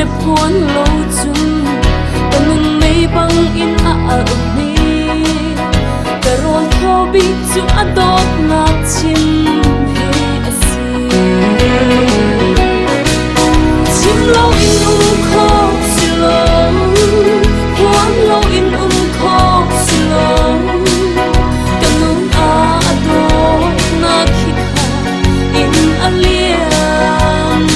lep cuốn lâu chung ta nun mây băng in ở mi ta rôn thô bi chu adot na chim hi asi chim lâu in kho silo cuốn lâu in kho silo ta nun adot na khikha in aliam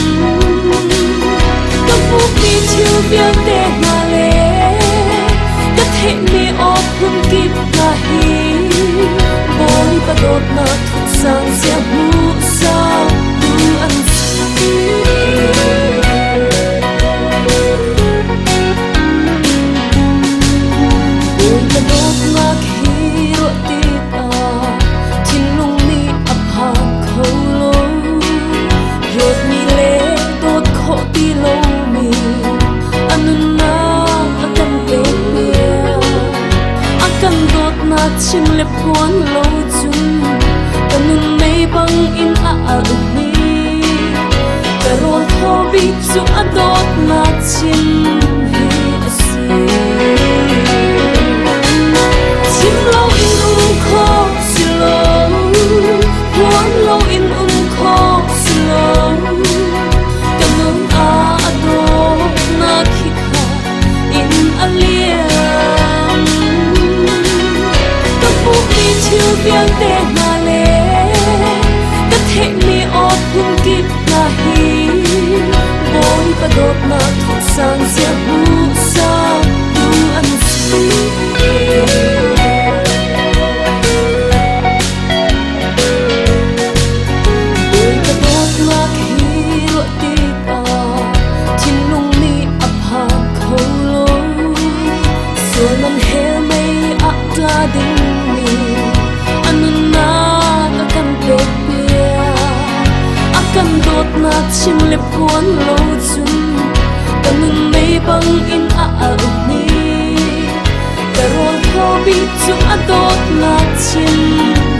ta phúc đi chiều biếng để mà lệ ta thấy mi ốp hương kịp là hi bôi ba đột na thu sang sẽ bu sao tu ăn bôi ba đột na khi rốt tít thiên lung mi ấp hàng khâu lâu rốt mi lệ đột khổ ti lâu mi anh na akan bê akan đột na chim lep cuốn lâu chung ta nun mây băng in ở mi ta rôn thô bi chu adot na chim hi asi chim lâu in kho silo cuốn lâu in kho silo ta nun adot na khikha in aliam ta phúc đi chiều biếng để mà lệ ta thấy mi ốp hương kịp là hi bôi ba đột na thu sang sẽ bu sao tu ăn si bôi ba đột na khi rốt tít thiên lung mi ấp hàng khâu lâu rồi nan he mây ấp ra đinh mi anh na akan bê akan đột na chim lep cuốn lâu chung ta nun mây băng in ở mi ta rôn thô bi chu adot na chim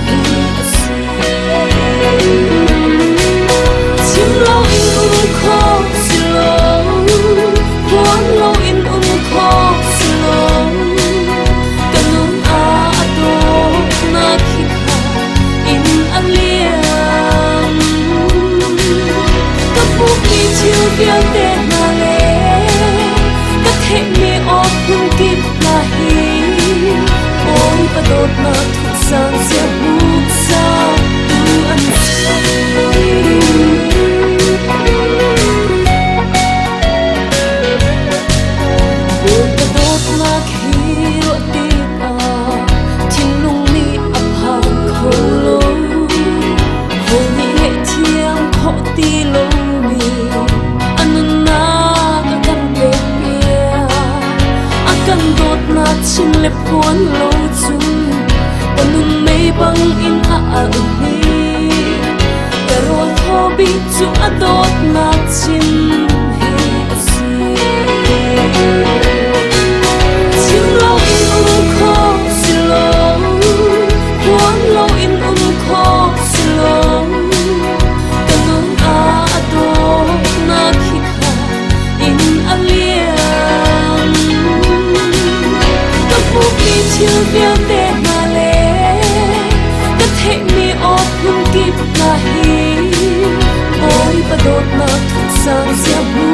hi asi chim lâu in kho silo cuốn lâu in kho silo ta nun adot na khikha in aliam ta phúc đi chiều biếng để mà lệ ta thấy mi ốp hương kịp là hi bôi ba đột na thu sang sẽ bu sao tu ăn bôi ba đột na khi rốt tít thiên lung mi ấp hàng khâu lâu hồi mi lệ thiêng khó ti lâu mi anh na akan bê akan đột na chim lep cuốn lâu chung ta nun mây băng in ở mi ta rôn thô bi chu adot na chim hi asi chim lâu in kho silo cuốn lâu in kho silo ta nun adot na khikha in aliam ta phúc đi chiều biếng để mà lệ ta thấy mi ốp hương kịp là hi bôi ba đột na thu sang sẽ bu